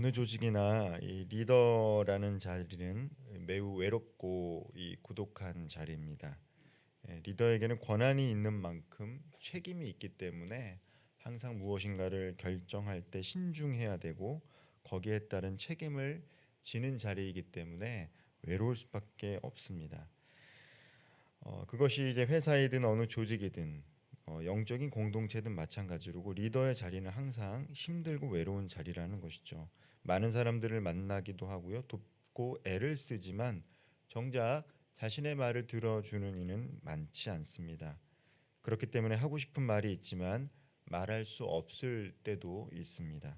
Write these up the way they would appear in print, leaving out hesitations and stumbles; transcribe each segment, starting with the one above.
어느 조직이나 이 리더라는 자리는 매우 외롭고 이 고독한 자리입니다. 리더에게는 권한이 있는 만큼 책임이 있기 때문에 항상 무엇인가를 결정할 때 신중해야 되고 거기에 따른 책임을 지는 자리이기 때문에 외로울 수밖에 없습니다. 그것이 이제 회사이든 어느 조직이든 영적인 공동체든 마찬가지로고 리더의 자리는 항상 힘들고 외로운 자리라는 것이죠. 많은 사람들을 만나기도 하고요. 돕고 애를 쓰지만 정작 자신의 말을 들어주는 이는 많지 않습니다. 그렇기 때문에 하고 싶은 말이 있지만 말할 수 없을 때도 있습니다.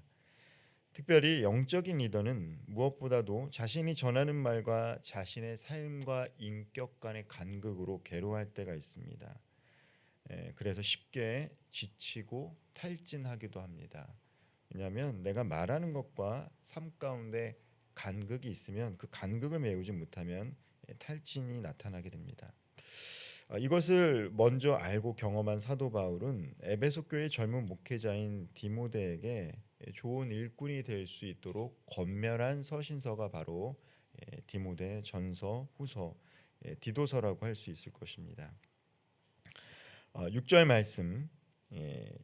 특별히 영적인 리더는 무엇보다도 자신이 전하는 말과 자신의 삶과 인격 간의 간극으로 괴로워할 때가 있습니다. 그래서 쉽게 지치고 탈진하기도 합니다. 왜냐하면 내가 말하는 것과 삶 가운데 간극이 있으면 그 간극을 메우지 못하면 탈진이 나타나게 됩니다. 이것을 먼저 알고 경험한 사도 바울은 에베소 교회 젊은 목회자인 디모데에게 좋은 일꾼이 될 수 있도록 권면한 서신서가 바로 디모데 전서, 후서, 디도서라고 할 수 있을 것입니다. 6절 말씀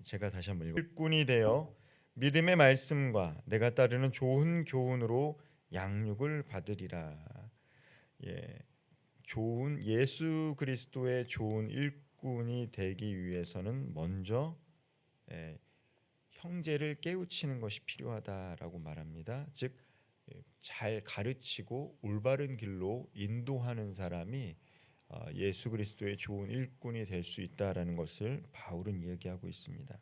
제가 다시 한번 읽어. 일꾼이 되어 믿음의 말씀과 내가 따르는 좋은 교훈으로 양육을 받으리라. 좋은 예수 그리스도의 좋은 일꾼이 되기 위해서는 먼저 형제를 깨우치는 것이 필요하다라고 말합니다. 즉 잘 가르치고 올바른 길로 인도하는 사람이 예수 그리스도의 좋은 일꾼이 될 수 있다라는 것을 바울은 이야기하고 있습니다.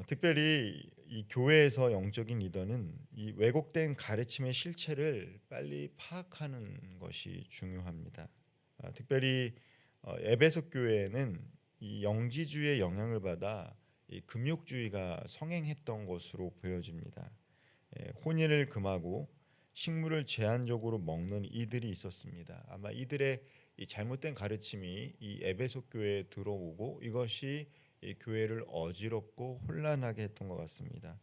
특별히 이 교회에서 영적인 리더는 이 왜곡된 가르침의 실체를 빨리 파악하는 것이 중요합니다. 특별히 에베소 교회에는 이 영지주의의 영향을 받아 이 금욕주의가 성행했던 것으로 보여집니다. 혼인을 금하고 식물을 제한적으로 먹는 이들이 있었습니다. 아마 이들의 이 잘못된 가르침이 이 에베소 교회에 들어오고 이것이 이 교회를 어지럽고 혼란하게 했던 것 같습니다.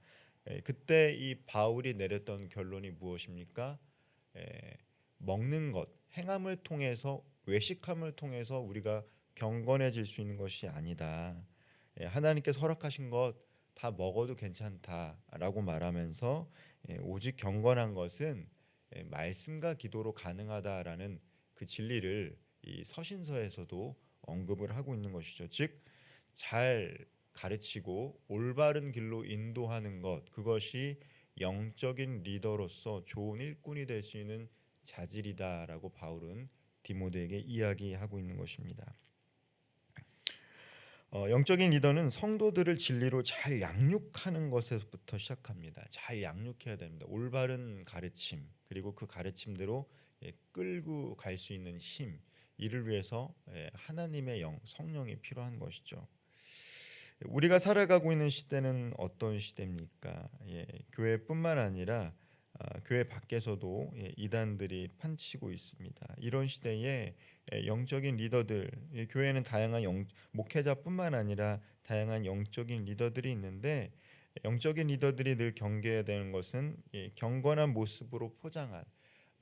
그때 이 바울이 내렸던 결론이 무엇입니까? 먹는 것, 행함을 통해서 외식함을 통해서 우리가 경건해질 수 있는 것이 아니다. 하나님께서 허락하신 것 다 먹어도 괜찮다라고 말하면서 오직 경건한 것은 말씀과 기도로 가능하다라는 그 진리를 이 서신서에서도 언급을 하고 있는 것이죠. 즉 잘 가르치고 올바른 길로 인도하는 것, 그것이 영적인 리더로서 좋은 일꾼이 될 수 있는 자질이다라고 바울은 디모데에게 이야기하고 있는 것입니다. 영적인 리더는 성도들을 진리로 잘 양육하는 것에서부터 시작합니다. 잘 양육해야 됩니다. 올바른 가르침, 그리고 그 가르침대로 끌고 갈 수 있는 힘, 이를 위해서 하나님의 영, 성령이 필요한 것이죠. 우리가 살아가고 있는 시대는 어떤 시대입니까? 교회뿐만 아니라 교회 밖에서도 이단들이 판치고 있습니다. 이런 시대에 영적인 리더들, 교회는 다양한 목회자뿐만 아니라 다양한 영적인 리더들이 있는데 영적인 리더들이 늘 경계해야 되는 것은 경건한 모습으로 포장한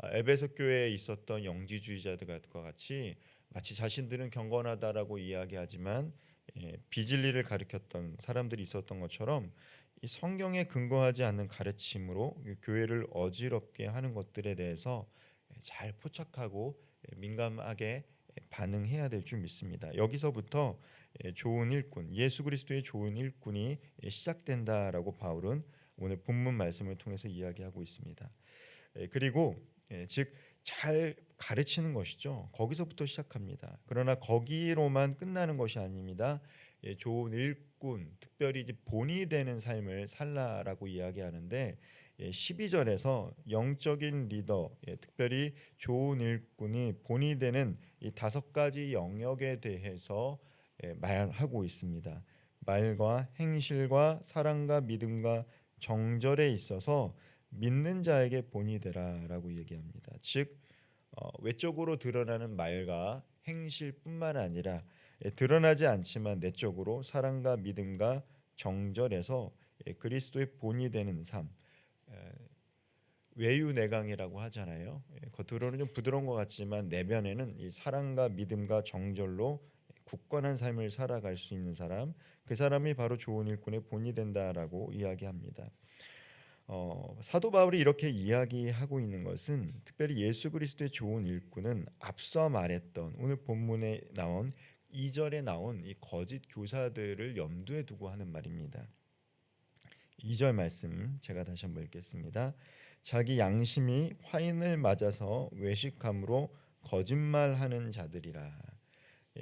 에베소 교회에 있었던 영지주의자들과 같이 마치 자신들은 경건하다라고 이야기하지만 비진리를 가리켰던 사람들이 있었던 것처럼 이 성경에 근거하지 않는 가르침으로 교회를 어지럽게 하는 것들에 대해서 잘 포착하고 민감하게 반응해야 될 줄 믿습니다. 여기서부터 좋은 일꾼, 예수 그리스도의 좋은 일꾼이 시작된다라고 바울은 오늘 본문 말씀을 통해서 이야기하고 있습니다. 그리고 즉 잘 가르치는 것이죠. 거기서부터 시작합니다. 그러나 거기로만 끝나는 것이 아닙니다. 좋은 일꾼, 특별히 본이 되는 삶을 살라라고 이야기하는데 12절에서 영적인 리더, 특별히 좋은 일꾼이 본이 되는 이 5가지 영역에 대해서 말하고 있습니다. 말과 행실과 사랑과 믿음과 정절에 있어서 믿는 자에게 본이 되라라고 얘기합니다. 즉 외적으로 드러나는 말과 행실뿐만 아니라 드러나지 않지만 내적으로 사랑과 믿음과 정절에서 그리스도의 본이 되는 삶, 에, 외유내강이라고 하잖아요. 겉으로는 좀 부드러운 것 같지만 내면에는 이 사랑과 믿음과 정절로 굳건한 삶을 살아갈 수 있는 사람, 그 사람이 바로 좋은 일꾼의 본이 된다라고 이야기합니다. 사도 바울이 이렇게 이야기하고 있는 것은 특별히 예수 그리스도의 좋은 일꾼은 앞서 말했던 오늘 본문에 나온 2절에 나온 이 거짓 교사들을 염두에 두고 하는 말입니다. 2절 말씀 제가 다시 한번 읽겠습니다. 자기 양심이 화인을 맞아서 외식함으로 거짓말하는 자들이라.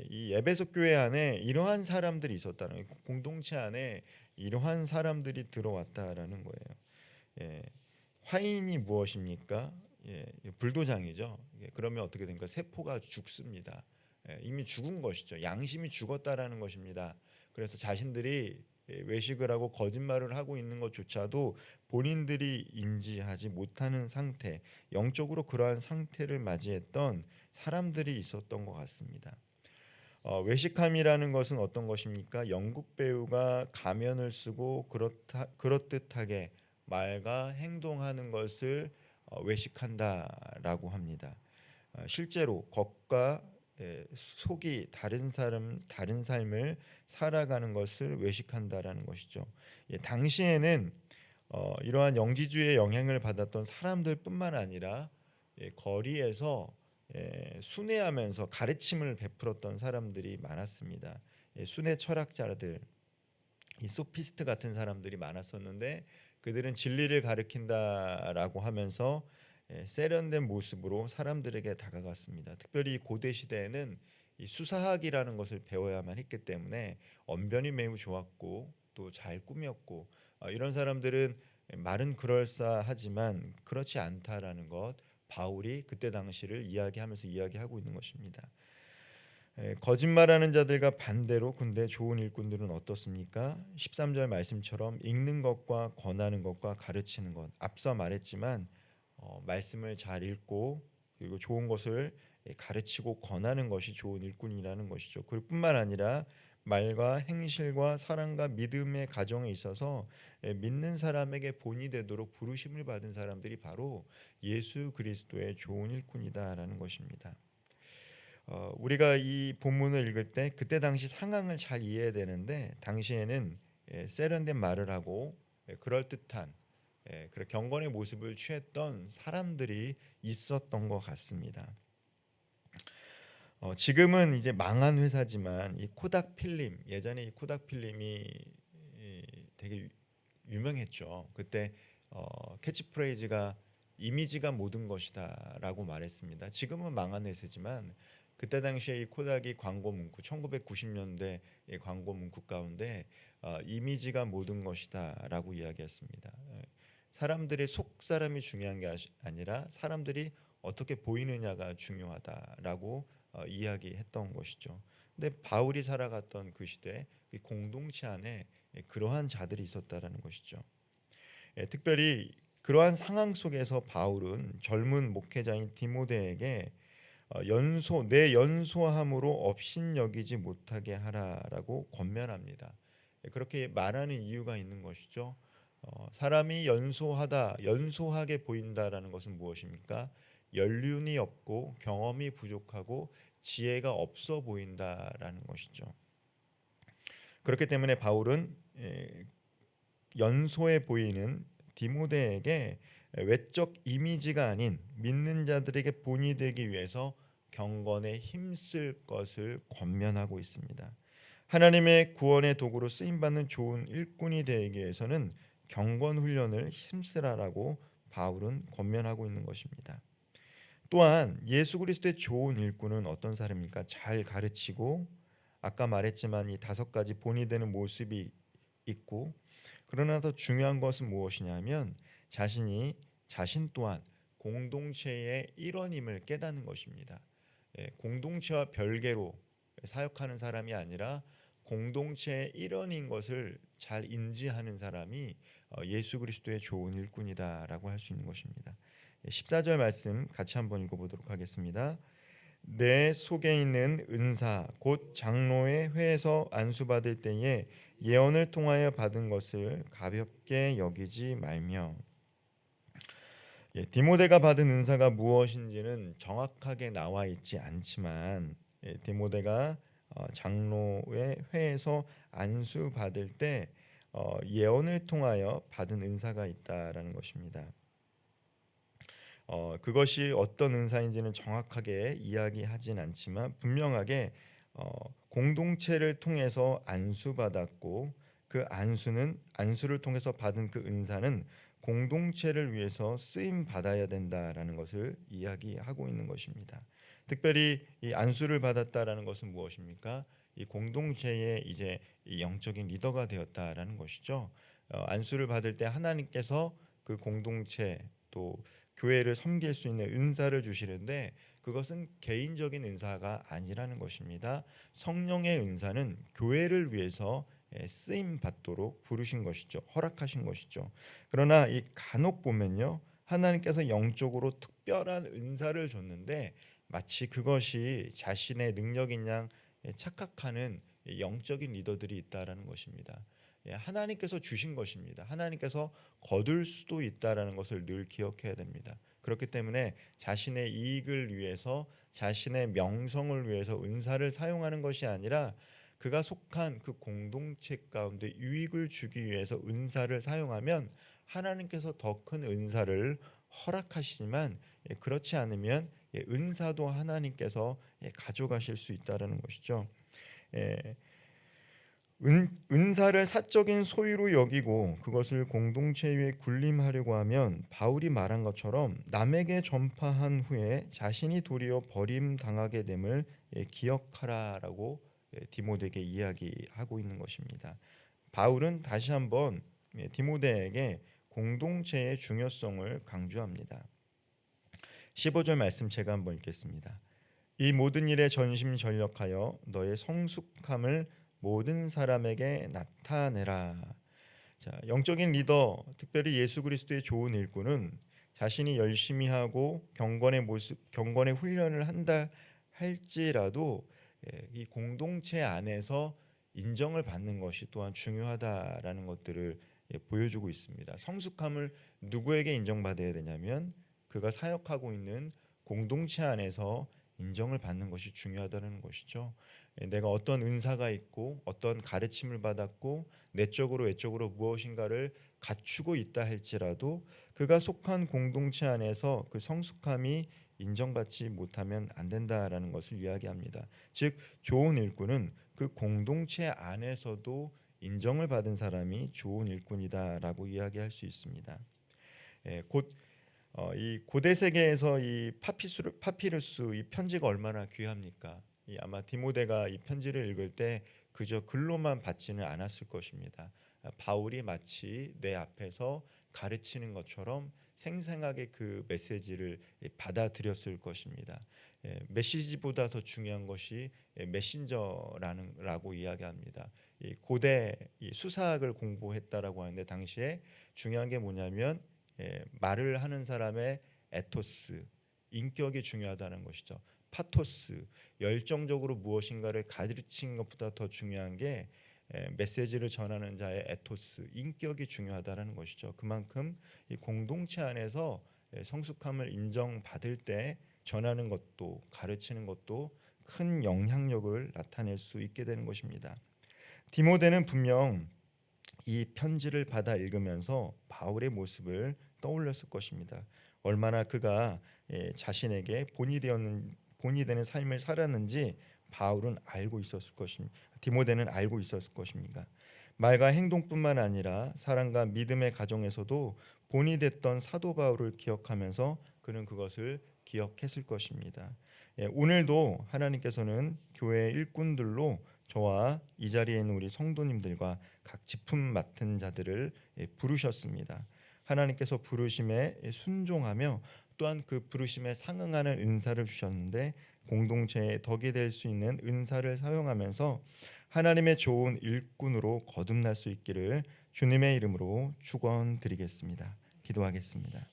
이 에베소 교회 안에 이러한 사람들이 있었다는, 공동체 안에 이러한 사람들이 들어왔다라는 거예요. 화인이 무엇입니까? 불도장이죠. 그러면 어떻게 됩니까? 세포가 죽습니다. 이미 죽은 것이죠. 양심이 죽었다라는 것입니다. 그래서 자신들이 외식을 하고 거짓말을 하고 있는 것조차도 본인들이 인지하지 못하는 상태, 영적으로 그러한 상태를 맞이했던 사람들이 있었던 것 같습니다. 외식함이라는 것은 어떤 것입니까? 영국 배우가 가면을 쓰고 그렇듯하게 말과 행동하는 것을 외식한다라고 합니다. 실제로 겉과 속이 다른 삶을 살아가는 것을 외식한다라는 것이죠. 당시에는 이러한 영지주의의 영향을 받았던 사람들뿐만 아니라 거리에서 순회하면서 가르침을 베풀었던 사람들이 많았습니다. 순회 철학자들, 이 소피스트 같은 사람들이 많았었는데 그들은 진리를 가르친다라고 하면서 세련된 모습으로 사람들에게 다가갔습니다. 특별히 고대 시대에는 이 수사학이라는 것을 배워야만 했기 때문에 언변이 매우 좋았고 또 잘 꾸몄고 이런 사람들은 말은 그럴싸하지만 그렇지 않다라는 것, 바울이 그때 당시를 이야기하면서 이야기하고 있는 것입니다. 거짓말하는 자들과 반대로 근데 좋은 일꾼들은 어떻습니까? 13절 말씀처럼 읽는 것과 권하는 것과 가르치는 것, 앞서 말했지만 말씀을 잘 읽고 그리고 좋은 것을 가르치고 권하는 것이 좋은 일꾼이라는 것이죠. 그뿐만 아니라 말과 행실과 사랑과 믿음의 가정에 있어서 믿는 사람에게 본이 되도록 부르심을 받은 사람들이 바로 예수 그리스도의 좋은 일꾼이다라는 것입니다. 우리가 이 본문을 읽을 때 그때 당시 상황을 잘 이해해야 되는데 당시에는 세련된 말을 하고 그럴듯한 그런 경건의 모습을 취했던 사람들이 있었던 것 같습니다. 지금은 이제 망한 회사지만 이 코닥 필름, 예전에 이 코닥 필름이 되게 유명했죠. 그때 캐치프레이즈가 이미지가 모든 것이다라고 말했습니다. 지금은 망한 회사지만 그때 당시에 이 코닥이 광고 문구 1990년대 광고 문구 가운데 이미지가 모든 것이다라고 이야기했습니다. 사람들의 속 사람이 중요한 게 아니라 사람들이 어떻게 보이느냐가 중요하다라고 이야기했던 것이죠. 근데 바울이 살아갔던 그 시대 그 공동체 안에 그러한 자들이 있었다라는 것이죠. 특별히 그러한 상황 속에서 바울은 젊은 목회자인 디모데에게 내 연소함으로 업신여기지 못하게 하라라고 권면합니다. 그렇게 말하는 이유가 있는 것이죠. 사람이 연소하게 보인다라는 것은 무엇입니까? 연륜이 없고 경험이 부족하고 지혜가 없어 보인다라는 것이죠. 그렇기 때문에 바울은 연소해 보이는 디모데에게 외적 이미지가 아닌 믿는 자들에게 본이 되기 위해서 경건에 힘쓸 것을 권면하고 있습니다. 하나님의 구원의 도구로 쓰임받는 좋은 일꾼이 되기 위해서는 경건 훈련을 힘쓰라라고 바울은 권면하고 있는 것입니다. 또한 예수 그리스도의 좋은 일꾼은 어떤 사람입니까? 잘 가르치고 아까 말했지만 이 5가지 본이 되는 모습이 있고 그러나 더 중요한 것은 무엇이냐면 자신 또한 공동체의 일원임을 깨닫는 것입니다. 공동체와 별개로 사역하는 사람이 아니라 공동체의 일원인 것을 잘 인지하는 사람이 예수 그리스도의 좋은 일꾼이다라고 할 수 있는 것입니다. 14절 말씀 같이 한번 읽어보도록 하겠습니다. 내 속에 있는 은사 곧 장로의 회에서 안수받을 때에 예언을 통하여 받은 것을 가볍게 여기지 말며. 디모데가 받은 은사가 무엇인지는 정확하게 나와 있지 않지만 디모데가 장로의 회에서 안수받을 때 예언을 통하여 받은 은사가 있다라는 것입니다. 그것이 어떤 은사인지는 정확하게 이야기하진 않지만 분명하게 공동체를 통해서 안수받았고 그 안수를 통해서 받은 그 은사는 공동체를 위해서 쓰임 받아야 된다라는 것을 이야기하고 있는 것입니다. 특별히 이 안수를 받았다라는 것은 무엇입니까? 이 공동체의 이제 이 영적인 리더가 되었다라는 것이죠. 안수를 받을 때 하나님께서 그 공동체 또 교회를 섬길 수 있는 은사를 주시는데 그것은 개인적인 은사가 아니라는 것입니다. 성령의 은사는 교회를 위해서 쓰임 받도록 부르신 것이죠. 허락하신 것이죠. 그러나 이 간혹 보면요, 하나님께서 영적으로 특별한 은사를 줬는데 마치 그것이 자신의 능력인 양 착각하는 영적인 리더들이 있다라는 것입니다. 하나님께서 주신 것입니다. 하나님께서 거둘 수도 있다라는 것을 늘 기억해야 됩니다. 그렇기 때문에 자신의 이익을 위해서 자신의 명성을 위해서 은사를 사용하는 것이 아니라 그가 속한 그 공동체 가운데 유익을 주기 위해서 은사를 사용하면 하나님께서 더 큰 은사를 허락하시지만 그렇지 않으면 은사도 하나님께서 가져가실 수 있다라는 것이죠. 은사를 사적인 소유로 여기고 그것을 공동체 위에 군림하려고 하면 바울이 말한 것처럼 남에게 전파한 후에 자신이 도리어 버림당하게 됨을 기억하라라고 디모데에게 이야기하고 있는 것입니다. 바울은 다시 한번 디모데에게 공동체의 중요성을 강조합니다. 15절 말씀 제가 한번 읽겠습니다. 이 모든 일에 전심전력하여 너의 성숙함을 모든 사람에게 나타내라. 자, 영적인 리더, 특별히 예수 그리스도의 좋은 일꾼은 자신이 열심히 하고 경건의 훈련을 한다 할지라도 이 공동체 안에서 인정을 받는 것이 또한 중요하다라는 것들을 보여주고 있습니다. 성숙함을 누구에게 인정받아야 되냐면 그가 사역하고 있는 공동체 안에서 인정을 받는 것이 중요하다는 것이죠. 내가 어떤 은사가 있고 어떤 가르침을 받았고 내적으로 외적으로 무엇인가를 갖추고 있다 할지라도 그가 속한 공동체 안에서 그 성숙함이 인정받지 못하면 안 된다라는 것을 이야기합니다. 즉 좋은 일꾼은 그 공동체 안에서도 인정을 받은 사람이 좋은 일꾼이다라고 이야기할 수 있습니다. 이 고대 세계에서 이 파피루스 이 편지가 얼마나 귀합니까? 아마 디모데가 이 편지를 읽을 때 그저 글로만 받지는 않았을 것입니다. 바울이 마치 내 앞에서 가르치는 것처럼 생생하게 그 메시지를 받아들였을 것입니다. 메시지보다 더 중요한 것이 메신저라고 이야기합니다. 고대 수사학을 공부했다라고 하는데 당시에 중요한 게 뭐냐면 말을 하는 사람의 에토스, 인격이 중요하다는 것이죠. 파토스, 열정적으로 무엇인가를 가르치는 것보다 더 중요한 게 메시지를 전하는 자의 에토스, 인격이 중요하다는 것이죠. 그만큼 이 공동체 안에서 성숙함을 인정받을 때 전하는 것도 가르치는 것도 큰 영향력을 나타낼 수 있게 되는 것입니다. 디모데는 분명 이 편지를 받아 읽으면서 바울의 모습을 떠올렸을 것입니다. 얼마나 그가 자신에게 본이 되는 삶을 살았는지 바울은 알고 있었을 것입니다. 디모데는 알고 있었을 것입니다. 말과 행동뿐만 아니라 사랑과 믿음의 가정에서도 본이 됐던 사도 바울을 기억하면서 그는 그것을 기억했을 것입니다. 오늘도 하나님께서는 교회 일꾼들로 저와 이 자리에 있는 우리 성도님들과 각 직분 맡은 자들을 부르셨습니다. 하나님께서 부르심에 순종하며 또한 그 부르심에 상응하는 은사를 주셨는데 공동체의 덕이 될 수 있는 은사를 사용하면서 하나님의 좋은 일꾼으로 거듭날 수 있기를 주님의 이름으로 축원드리겠습니다. 기도하겠습니다.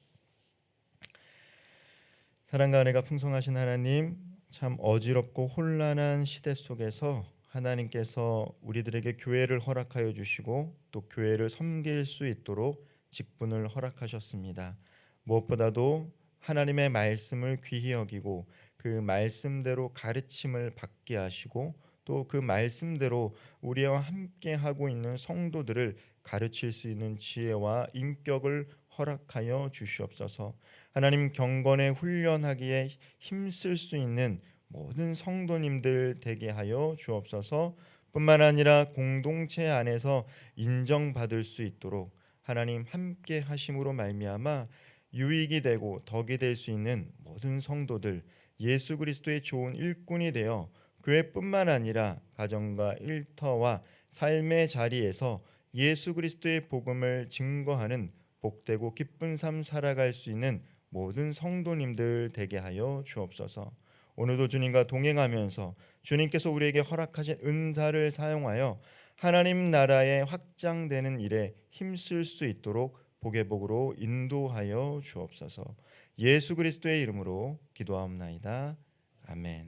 사랑과 은혜가 풍성하신 하나님, 참 어지럽고 혼란한 시대 속에서 하나님께서 우리들에게 교회를 허락하여 주시고 또 교회를 섬길 수 있도록 직분을 허락하셨습니다. 무엇보다도 하나님의 말씀을 귀히 여기고 그 말씀대로 가르침을 받게 하시고 또 그 말씀대로 우리와 함께 하고 있는 성도들을 가르칠 수 있는 지혜와 인격을 허락하여 주시옵소서. 하나님 경건에 훈련하기에 힘쓸 수 있는 모든 성도님들 되게 하여 주옵소서. 뿐만 아니라 공동체 안에서 인정받을 수 있도록 하나님 함께 하심으로 말미암아 유익이 되고 덕이 될 수 있는 모든 성도들 예수 그리스도의 좋은 일꾼이 되어 교회뿐만 아니라 가정과 일터와 삶의 자리에서 예수 그리스도의 복음을 증거하는 복되고 기쁜 삶 살아갈 수 있는 모든 성도님들 되게 하여 주옵소서. 오늘도 주님과 동행하면서 주님께서 우리에게 허락하신 은사를 사용하여 하나님 나라의 확장되는 일에 힘쓸 수 있도록 복의 복으로 인도하여 주옵소서. 예수 그리스도의 이름으로 기도하옵나이다. 아멘.